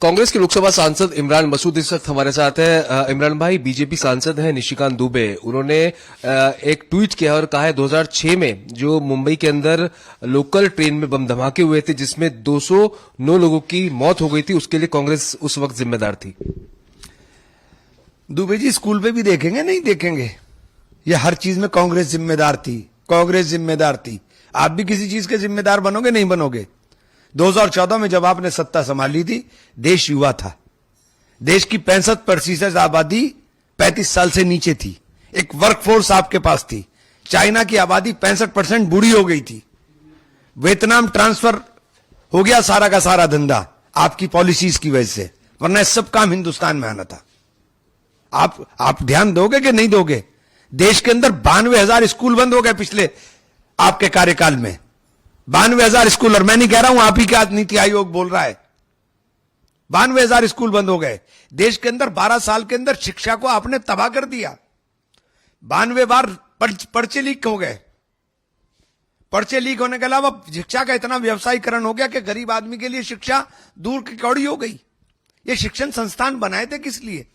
कांग्रेस के लोकसभा सांसद इमरान मसूद इस वक्त हमारे साथ है। इमरान भाई, बीजेपी सांसद हैं निशिकांत दुबे, उन्होंने एक ट्वीट किया और कहा है 2006 में जो मुंबई के अंदर लोकल ट्रेन में बम धमाके हुए थे जिसमें 209 लोगों की मौत हो गई थी, उसके लिए कांग्रेस उस वक्त जिम्मेदार थी। दुबे जी स्कूल पे भी देखेंगे नहीं देखेंगे, ये हर चीज में कांग्रेस जिम्मेदार थी, कांग्रेस जिम्मेदार थी। आप भी किसी चीज के जिम्मेदार बनोगे नहीं बनोगे। 2014 में जब आपने सत्ता संभाली थी, देश युवा था, देश की 65% आबादी 35 साल से नीचे थी, एक वर्कफोर्स आपके पास थी। चाइना की आबादी 65% बूढ़ी हो गई थी, वियतनाम ट्रांसफर हो गया सारा का सारा धंधा आपकी पॉलिसीज की वजह से, वरना सब काम हिंदुस्तान में आना था। आप ध्यान दोगे कि नहीं दोगे? देश के अंदर 92,000 स्कूल बंद हो गए पिछले आपके कार्यकाल में, 92,000 स्कूल। और मैं नहीं कह रहा हूं, आप ही का नीति आयोग बोल रहा है, 92,000 स्कूल बंद हो गए। देश के अंदर 12 साल के अंदर शिक्षा को आपने तबाह कर दिया। 92 बार पर्चे लीक हो गए। पर्चे लीक होने के अलावा शिक्षा का इतना व्यवसायीकरण हो गया कि गरीब आदमी के लिए शिक्षा दूर की कौड़ी हो गई। ये शिक्षण संस्थान बनाए थे किस लिए?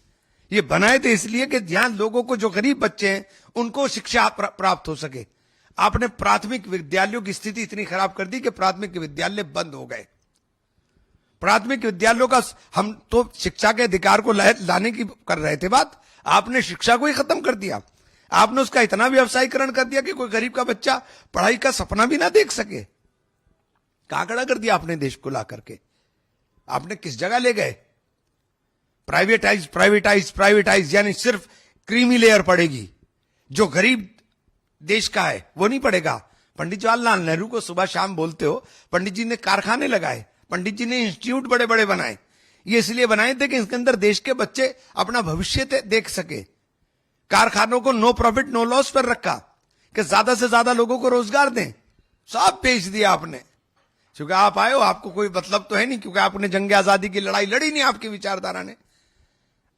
ये बनाए थे इसलिए कि जहां लोगों को, जो गरीब बच्चे हैं, उनको शिक्षा प्राप्त हो सके। आपने प्राथमिक विद्यालयों की स्थिति इतनी खराब कर दी कि प्राथमिक विद्यालय बंद हो गए। प्राथमिक विद्यालयों का, हम तो शिक्षा के अधिकार को लाने की कर रहे थे बात, आपने शिक्षा को ही खत्म कर दिया। आपने उसका इतना व्यवसायीकरण कर दिया कि कोई गरीब का बच्चा पढ़ाई का सपना भी ना देख सके। कहां खड़ा कर दिया आपने देश को ला करके? आपने किस जगह ले गए? प्राइवेटाइज प्राइवेटाइज प्राइवेटाइज, यानी सिर्फ क्रीमी लेयर पड़ेगी, जो गरीब देश का है वो नहीं पड़ेगा। पंडित जवाहरलाल नेहरू को सुबह शाम बोलते हो, पंडित जी ने कारखाने लगाए, पंडित जी ने इंस्टीट्यूट बड़े बड़े बनाए। ये इसलिए बनाए थे कि इसके अंदर देश के बच्चे अपना भविष्य देख सके। कारखानों को नो प्रॉफिट नो लॉस पर रखा कि ज्यादा से ज्यादा लोगों को रोजगार दें। सब बेच दिया आपने, क्योंकि आप आए हो, आपको कोई मतलब तो है नहीं, क्योंकि आपने जंग आजादी की लड़ाई लड़ी नहीं आपकी विचारधारा ने।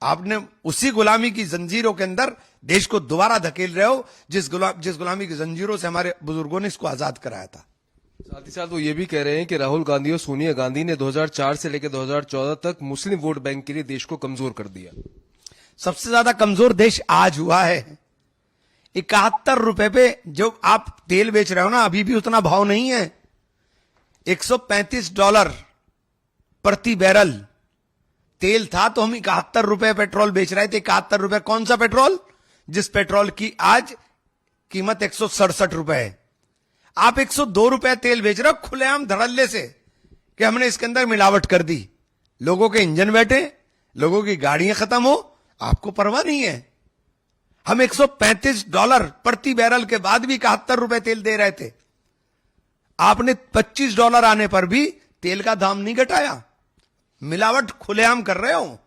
आपने उसी गुलामी की जंजीरों के अंदर देश को दोबारा धकेल रहे हो, जिस गुलामी की जंजीरों से हमारे बुजुर्गों ने इसको आजाद कराया था। साथ ही साथ वो ये भी कह रहे हैं कि राहुल गांधी और सोनिया गांधी ने 2004 से लेकर 2014 तक मुस्लिम वोट बैंक के लिए देश को कमजोर कर दिया। सबसे ज्यादा कमजोर देश आज हुआ है। 71 रुपए पे जो आप तेल बेच रहे हो ना, अभी भी उतना भाव नहीं है। $135 प्रति बैरल तेल था, तो हम 71 रुपए पेट्रोल बेच रहे थे। 71 रुपए कौन सा पेट्रोल? जिस पेट्रोल की आज कीमत 167 रुपए है। आप 102 रुपए तेल बेच रहे हो खुलेआम धड़ल्ले से कि हमने इसके अंदर मिलावट कर दी। लोगों के इंजन बैठे, लोगों की गाड़ियां खत्म हो, आपको परवाह नहीं है। हम $135 प्रति बैरल के बाद भी 71 रुपए तेल दे रहे थे। आपने $25 आने पर भी तेल का दाम नहीं घटाया। मिलावट खुलेआम कर रहे हो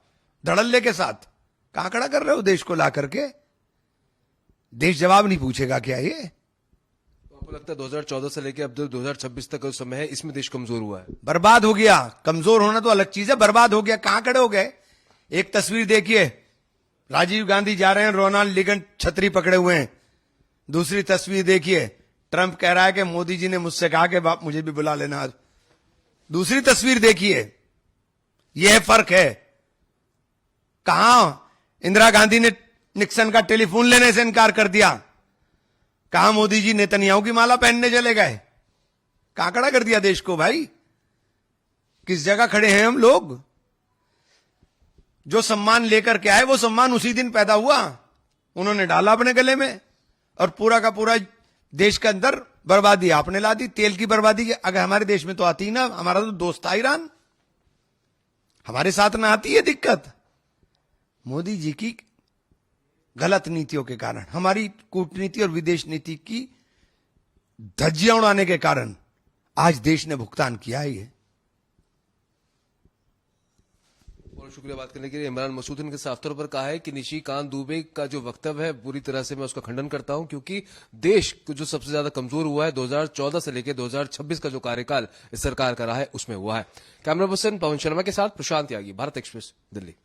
धड़ल्ले के साथ। कहां खड़ा कर रहे हो देश को ला करके? देश जवाब नहीं पूछेगा क्या ये? तो आपको लगता है 2014 से लेकर अब 2026 तक समय है, इसमें देश कमजोर हुआ है? बर्बाद हो गया। कमजोर होना तो अलग चीज है, बर्बाद हो गया। कहां खड़े हो गए? एक तस्वीर देखिए, राजीव गांधी जा रहे हैं, रोनाल्ड रीगन छतरी पकड़े हुए हैं। दूसरी तस्वीर देखिए, ट्रंप कह रहा है कि मोदी जी ने मुझसे कहा कि बाप मुझे भी बुला लेना। दूसरी तस्वीर देखिए, यह फर्क है। कहां इंदिरा गांधी ने निक्सन का टेलीफोन लेने से इनकार कर दिया, कहां मोदी जी नेतन्याहू की माला पहनने चले गए। कहां खड़ा कर दिया देश को भाई? किस जगह खड़े हैं हम लोग? जो सम्मान लेकर के आए वो सम्मान उसी दिन पैदा हुआ, उन्होंने डाला अपने गले में, और पूरा का पूरा देश के अंदर बर्बादी आपने ला दी। तेल की बर्बादी अगर हमारे देश में तो आती ही ना, हमारा तो दोस्त था ईरान, हमारे साथ ना आती है दिक्कत। मोदी जी की गलत नीतियों के कारण, हमारी कूटनीति और विदेश नीति की धज्जियां उड़ाने के कारण आज देश ने भुगतान किया है। ये बहुत शुक्रिया बात करने के लिए। इमरान मसूद ने साफ तौर पर कहा है कि निशिकांत दुबे का जो वक्तव्य है पूरी तरह से मैं उसका खंडन करता हूं, क्योंकि देश को जो सबसे ज्यादा कमजोर हुआ है 2014 से लेकर 2026 का जो कार्यकाल इस सरकार का रहा है उसमें हुआ है। कैमरा पर्सन पवन शर्मा के साथ प्रशांत यागी, भारत एक्सप्रेस, दिल्ली।